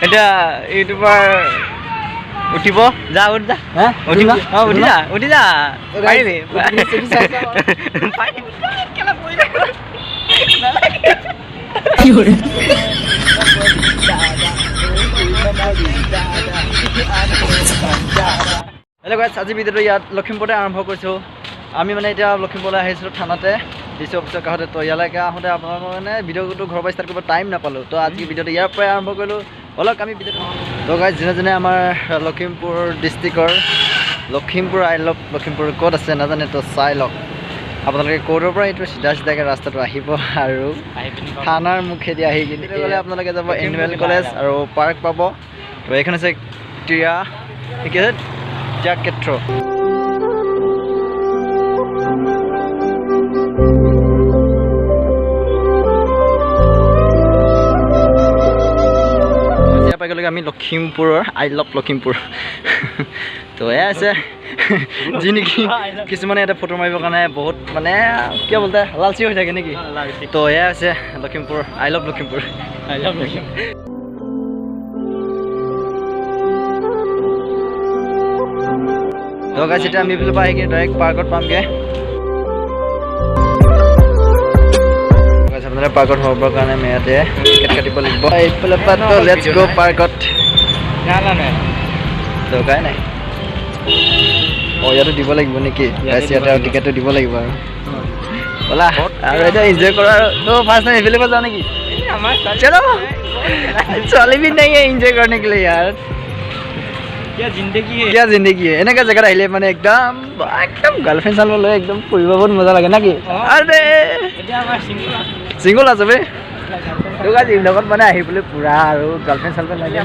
এটা ইউটিউবাৰ উঠিব যা উঠ যা হ্যাঁ উঠিব উঠি যা পাৰিবি কি কৰে হেল্ল' গাইছ আজি ভিডিঅ'টো ইয়াত লখিমপুৰতে আৰম্ভ কৰিছোঁ আমি মানে এতিয়া লখিমপুৰলৈ আহিছিলোঁ থানাতে ডিচি অফিচৰ কাষতে তো ইয়ালৈকে আহোঁতে আপোনালোকৰ মানে ভিডিঅ'টো ঘৰৰ পৰা ষ্টাৰ্ট কৰিব টাইম নাপালোঁ তো আজি ভিডিঅ'টো ইয়াৰ পৰাই আৰম্ভ কৰিলোঁ অলপ আমি ভিডিঅ'টো তো গাইছ যোনে যোনে আমাৰ লখিমপুৰ ডিষ্ট্ৰিক্টৰ লখিমপুৰ আই লভ লখিমপুৰ ক'ত আছে নাজানে তো চাই লওক আপোনালোকে ক'ৰ পৰা এইটো চিধা চিধাকৈ ৰাস্তাটো আহিব আৰু থানাৰ মুখেদি আহি কিনে গ'লে আপোনালোকে যাব এনুৱেল কলেজ আৰু পাৰ্ক পাব তো এইখন হৈছে ক্ৰীড়া কি আছে ক্ষেত্ৰ আমি লখিমপুৰৰ আই লভ লখিমপুৰ তো এয়া আছে যি নেকি কিছুমানে এটা ফটো মাৰিবৰ কাৰণে বহুত মানে কিয় বলতে লালচি হৈ থাকে নেকি তো এয়া আছে লখিমপুৰ আই লভ লখিমপুৰ তো গাইছ এতিয়া আমি এইফালৰ পৰা আহি কিনে ডাইৰেক্ট পাৰ্কত পামগৈ আপোনালোকে পাৰ্কত সোমাবৰ কাৰণে আমি ইয়াতে টিকেট কাটিব লাগিব এইফালৰ পৰা তো লেটছ গ' পাৰ্কত দৰকাৰ নাই অঁ ইয়াতো দিব লাগিব নেকি গাইছ ইয়াতে আৰু টিকেটটো দিব লাগিব আৰু ব'লা আৰু এতিয়া এনজয় কৰা আৰু তো ফাৰ্ষ্ট টাইম এইফালৰ পৰা যাওঁ নেকি চলো ছোৱালী भी नहीं है एंजॉय करने के लिए यार क्या जिंदगी है এনেকা জেগাত আহিলে মানে একদম গাৰ্লফ্ৰেণ্ড চালব লৈ একদম ফুৰিব বহুত মজা লাগে নাকি আৰে সিংগল আছে বে তোক আজি লগত মানে আহিবলৈ পুৰা আৰু গাৰ্লফ্ৰেণ্ড চালব লাগে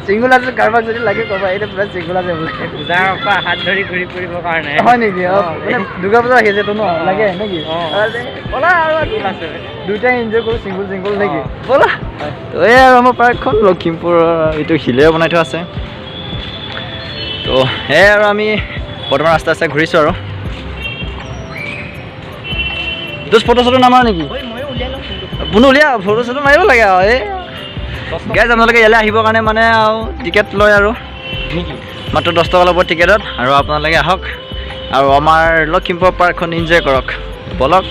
সিংগল আছে কাৰোবাক যদি লাগে ক'বা এইটো পুৰা সিংগল আছে বোলে পূজাৰ পৰা হাত ধৰি ঘূৰি ফুৰিবৰ কাৰণে হয় নেকি মানে দুৰ্গা পূজা আহি আছে তো ন লাগে নেকি ব'লা আৰু আছে দুইটাই এনজয় কৰোঁ সিংগল নেকি ব'লা তো এই আৰু আমাৰ পাৰ্কখন লখিমপুৰৰ এইটো শিলেৰে বনাই থোৱা আছে তো সেয়াই আৰু আমি বৰ্তমান ৰাস্তা ঘূৰিছোঁ আৰু তোৰ ফটো চটো নামাৰ নেকি কোনো উলিয়া ফটো চটো মাৰিব লাগে আৰু এই গাইজ আপোনালোকে ইয়ালৈ আহিবৰ কাৰণে মানে আৰু টিকেট লয় আৰু মাত্ৰ 10 টকা ল'ব টিকেটত আৰু আপোনালোকে আহক আৰু আমাৰ লখিমপুৰ পাৰ্কখন এনজয় কৰক বলক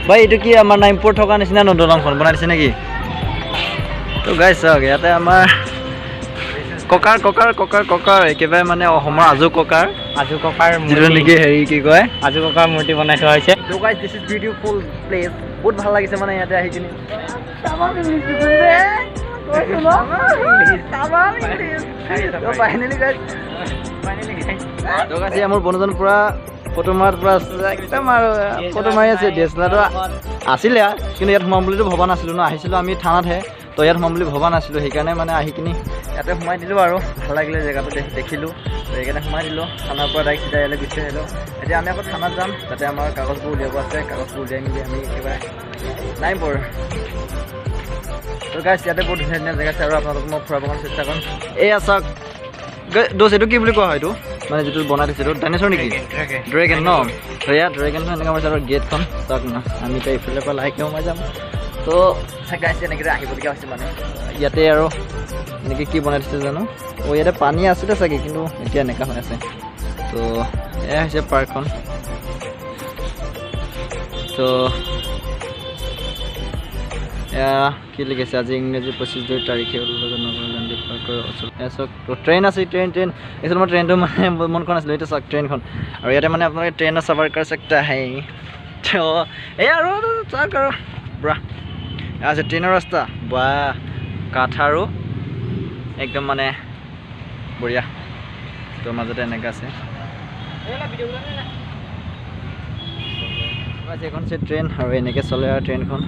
ভাই এইটো কি আমাৰ নাইমপুৰ থকা নিচিনা নন্দনখন বনাই দিছে নেকি তো গাইজ চাওক ইয়াতে আমাৰ ককাৰ একেবাৰে মানে অসমৰ আজু ককাৰ যিটো নেকি হেৰি কি কয় আজু ককাৰ মূৰ্তি বনাই থোৱা হৈছে তো guys this is beautiful place বহুত ভাল লাগিছে মানে ইয়াতে আহি কিনে মোৰ বন্ধুজন পুৰা ফটো মাৰাত পুৰা একদম আৰু ফটো মাৰি আছে ডিএছএলআৰটো আছিলে কিন্তু ইয়াত সোমাম বুলিতো ভবা নাছিলোঁ ন আহিছিলোঁ আমি থানাতহে তো ইয়াত সোমাম বুলি ভবা নাছিলোঁ সেইকাৰণে মানে আহি কিনি ইয়াতে সোমাই দিলোঁ আৰু ভাল লাগিলে জেগাটো দেখিলোঁ সেইকাৰণে সোমাই দিলোঁ থানাৰ পৰা ডাইৰেক্ট চিধা ইয়ালৈ গুচি আহিলোঁ এতিয়া আমি আকৌ থানাত যাম তাতে আমাৰ কাগজবোৰ উলিয়াব আছে কাগজবোৰ উলিয়াই মেলি আমি একেবাৰে নাইমপুৰ তো গাইছ ইয়াতে বহুত ধুনীয়া ধুনীয়া জেগা আছে আৰু আপোনালোকক মই ফুৰাব কাৰণে চেষ্টা কৰিম এয়া চাওক দোষ এইটো কি বুলি কোৱা হয় এইটো মানে যিটো বনাই দিছে এইটো ডাইনেছৰ নেকি ড্ৰেগন ন তো ইয়াত ড্ৰেগনখন এনেকৈ মাৰিছে আৰু গেটখন চাওক না আমি এতিয়া এইফালৰ পৰা লাহেকৈ সোমাই যাম তো গাইছে এনেকৈ আহিবলগীয়া হৈছে মানে ইয়াতে আৰু এনেকৈ কি বনাই দিছে জানো ইয়াতে পানী আছিলে চাগে কিন্তু এতিয়া এনেকুৱা হৈ আছে তো এয়া হৈছে পাৰ্কখন তো এয়া কি লিখিছে আজি ইংৰাজী 25 তাৰিখে গান্ধী পাৰ্কৰ ওচৰত ট্ৰেইন আছে ট্ৰেইন এইটো মই ট্ৰেইনটো মানে মন কৰা নাছিলোঁ এইটো চাওক ট্ৰেইনখন আৰু ইয়াতে মানে আপোনালোকে ট্ৰেইনৰ চাফাৰ কৰি सकता है তো এই আৰু চাওক আৰু পুৰা আছে ট্ৰেইনৰ ৰাস্তা বা কাঠ আৰু একদম মানে বঢ়িয়া তো মাজতে এনেকৈ আছে এইখন আছে ট্ৰেইন আৰু এনেকৈ চলে আৰু ট্ৰেইনখন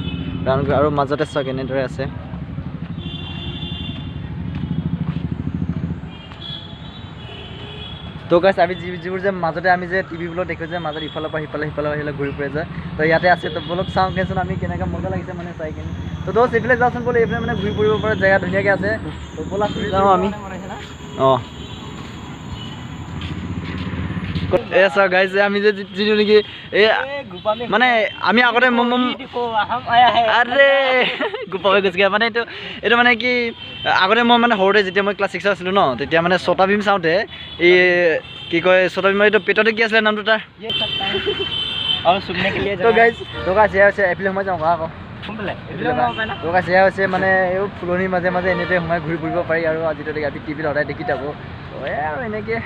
আৰু মাজতে চাওক এনেদৰে আছে তো গাইছ আমি যিবোৰ যে মাজতে আমি যে টিভিবোৰত দেখোঁ যে মাজত ইফালৰ পৰা সিফালে ঘূৰি ফুৰে যায় তো ইয়াতে আছে তো বলক চাওঁ কেচোন আমি কেনেকৈ মজা লাগিছে মানে চাই কিনে তো দোষ এইফালে যাওঁচোন ব'লে এইফালে মানে ঘূৰি ফুৰিব পৰা জেগা ধুনীয়াকৈ আছে তো ব'লা যাওঁ আমি অঁ এছা গাইছে আমি যে যিটো নেকি এই মানে আমি আগতে আৰে গোপাৱে গৈছে মানে এইটো মানে কি আগতে মই মানে সৰুতে যেতিয়া মই ক্লাছ 6 আছিলোঁ ন তেতিয়া মানে ছটা ভীম চাওঁতে এই কি কয় ছটা ভীমৰ এইটো পেটতে কি আছিলে নামটো তাৰ এফালে সোমাই যাওঁ আকৌ হৈছে মানে এই ফুলনিৰ মাজে মাজে এনেদৰে সোমাই ঘূৰি ফুৰিব পাৰি আৰু আজিতো আমি টিভিত সদায় দেখি থাকোঁ আৰু এনেকৈ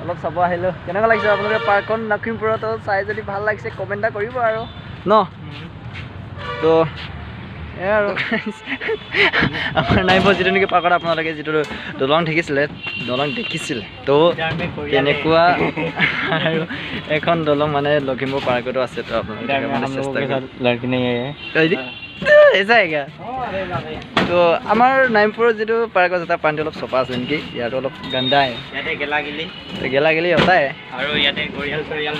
অলপ চাব আহিলোঁ কেনেকুৱা লাগিছে আপোনালোকে পাৰ্কখন লখিমপুৰতো চাই যদি ভাল লাগিছে কমেণ্ট এটা কৰিব আৰু ন তো এয়া আৰু আমাৰ নাইবৰ যিটো নেকি পাৰ্কত আপোনালোকে যিটো দলং দেখিছিলে তো তেনেকুৱা আৰু এখন দলং মানে লখিমপুৰ পাৰ্কতো আছে তো আপোনালোকে তো আমাৰ নাইমপুৰৰ যিটো পাৰ্ক আছে তাৰ পানীটো অলপ চফা আছে নেকি ইয়াতো অলপ গান্দাই গেলা গেলি হতাই আৰু ইয়াতে গৰিয়াল চৰিয়াল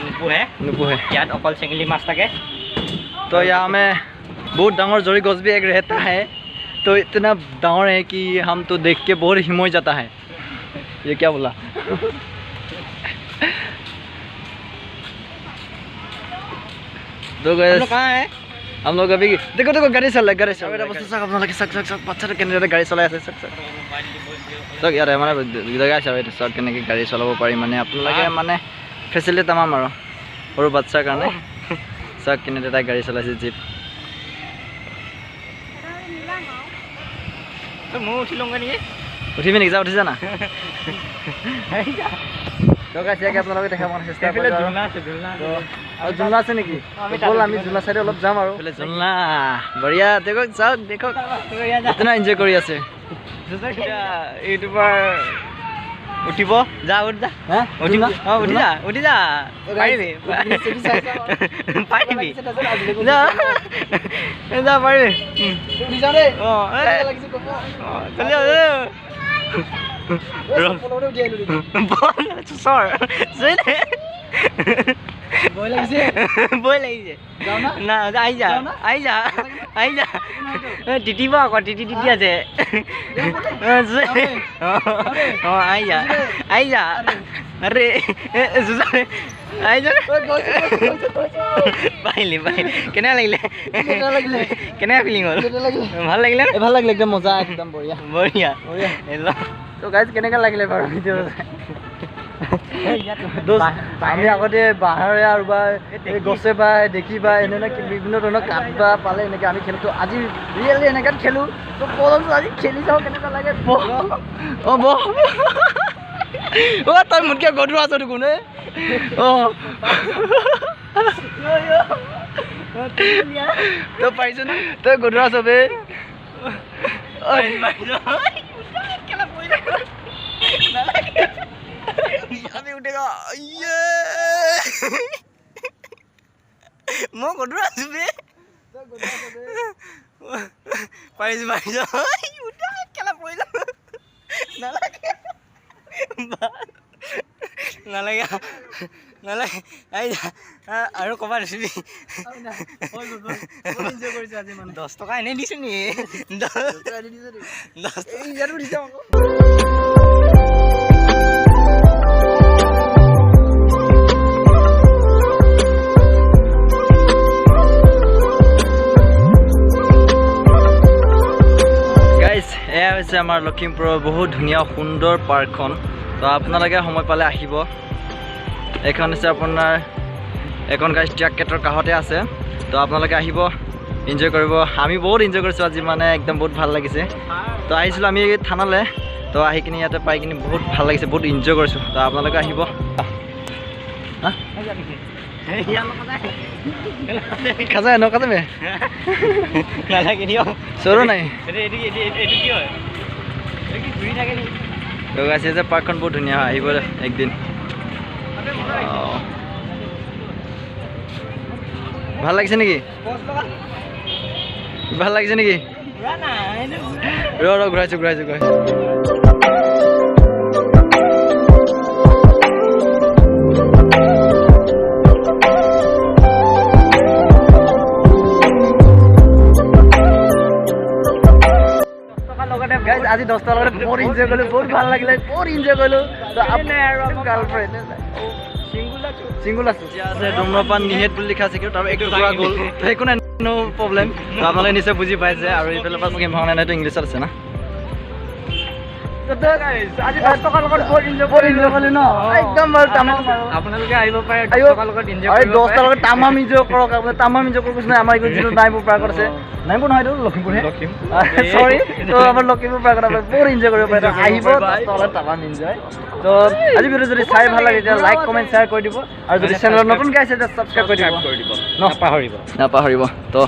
নুপুহে ইয়াত অকল চেঙেলী মাছ থাকে तो यहाँ में बहुत डांगर जोड़ी गछ भी एक रहता है तो इतना डांगर है कि हम तो देख के बहुत हिम हो जाता है ये क्या बोला तो कहाँ है हम लोग अभी देखो देखो गाड़ी चल गाड़ी चल बच्चा गाड़ी चलाई सक यार हमारा जगह सब के गाड़ी चलाब पारि माने आपलोगे माने फैसिलिटी तमाम और बच्चा कारण सब के गाड़ी चलाइছে जीप उठिबি নেকি যা উঠি যা না তো গাইছে কি আপোনালোকে দেখা মন চেষ্টা কৰিলে ঝুলনা আছে ঝুলনা আছে নেকি বল আমি ঝুলনা সাইডে অলপ যাম আৰু ঝুলনা বঢ়িয়া দেখো যাও দেখো কিतना এনজয় কৰি আছে ইউটিউবৰ উঠিব যা উঠ যা হ্যাঁ উঠিব উঠি যা পাৰিবি যা পাৰিবি উঠি যা ৰে লাগিছে কব চলি বল লাগিছে না আই যা টিটিব আকৌ টিটি আছে আই যা আরে আই যা পাইলি কেনে লাগিলে কেনে ফিলিং হ'ল ভাল লাগিলে একদম মজা একদম বঢ়িয়া তো গাইজ কেনেকৈ লাগিলে বাৰু ভিডিঅ' আমি আগতে বাঁহৰে আৰু বা গছে বা দেখি বা এনে বিভিন্ন ধৰণৰ কাঠ বা পালে এনেকৈ আমি খেলোঁ আজি ৰিয়েলি এনেকৈ খেলোঁ তো বলচোন আজি খেলি চাওঁ কেনেকুৱা লাগে অ' তই মোতকৈ গধুৰ আছ দেখোন তই পাৰিছ নে তই গধুৰ আছ বে মই গধুৰ আছো বে পাৰিছো কেলা পৰিল নালাগে আৰু ক'ৰবাত দিছিলি 10 টকা এনেই দিছো নি 10 টকা দিছো এয়া হৈছে আমাৰ লখিমপুৰৰ বহুত ধুনীয়া সুন্দৰ পাৰ্কখন তো আপোনালোকে সময় পালে আহিব এখন হৈছে আপোনাৰ এখন গাইজ ট্ৰেকেটৰ কাষতে আছে তো আপোনালোকে আহিব এনজয় কৰিব আমি বহুত এনজয় কৰিছোঁ আজি মানে একদম বহুত ভাল লাগিছে তো আহিছিলোঁ আমি থানালৈ তো আহি কিনি ইয়াতে পাই কিনি বহুত ভাল লাগিছে বহুত এনজয় কৰিছোঁ তো আপোনালোকে আহিব খাজা নকাজে মে নালাগে দিও সৰু নাই তো গাইছে যে পাৰ্কখন বহুত ধুনীয়া আহিব একদিন ভাল লাগিছে নেকি ৰ ঘূৰাইছো আজি 10টা লগত বহুত এনজয় কৰিলোঁ বহুত ভাল লাগিলে বহুত এনজয় কৰিলোঁ তো গাৰ্লফ্ৰেণ্ড চিংগুল আছোঁ ধূম্ৰপান নিষেধ বুলি লিখা আছে কিন্তু তাৰ একটু পুৰা গ'ল একো নাই নো প্ৰব্লেম আপোনালোকে নিশ্চয় বুজি পাইছে আৰু এইফালৰ পৰা গেম ভাওনা নাইতো ইংলিছত আছে না আজি 10 টকাৰ লগত বহুত এনজয় কৰিলোঁ ন একদম বাৰু তামাম আপোনালোকে আহিব পাৰে 10 টকাৰ লগত এনজয় কৰিব 10 টকাৰ লগত তামাম এনজয় কৰক আপুনি তামাম এনজয় কৰক কৈছে আমাৰ যিটো নাইবোৰ পাৰ্কত আছে নাইবোৰ নহয় এইটো লখিমপুৰহে চৰি তো আমাৰ লখিমপুৰ পাৰ্কত আপুনি বহুত এনজয় কৰিব পাৰে আহিব 10 টকাৰ লগত তামাম এনজয় তো আজি ভিডিঅ' যদি চাই ভাল লাগে তেতিয়া লাইক কমেণ্ট শ্বেয়াৰ কৰি দিব আৰু যদি চেনেলত নতুনকৈ আহিছে তেতিয়া ছাবস্ক্ৰাইব কৰি দিব নাপাহৰিব নাপাহৰিব তো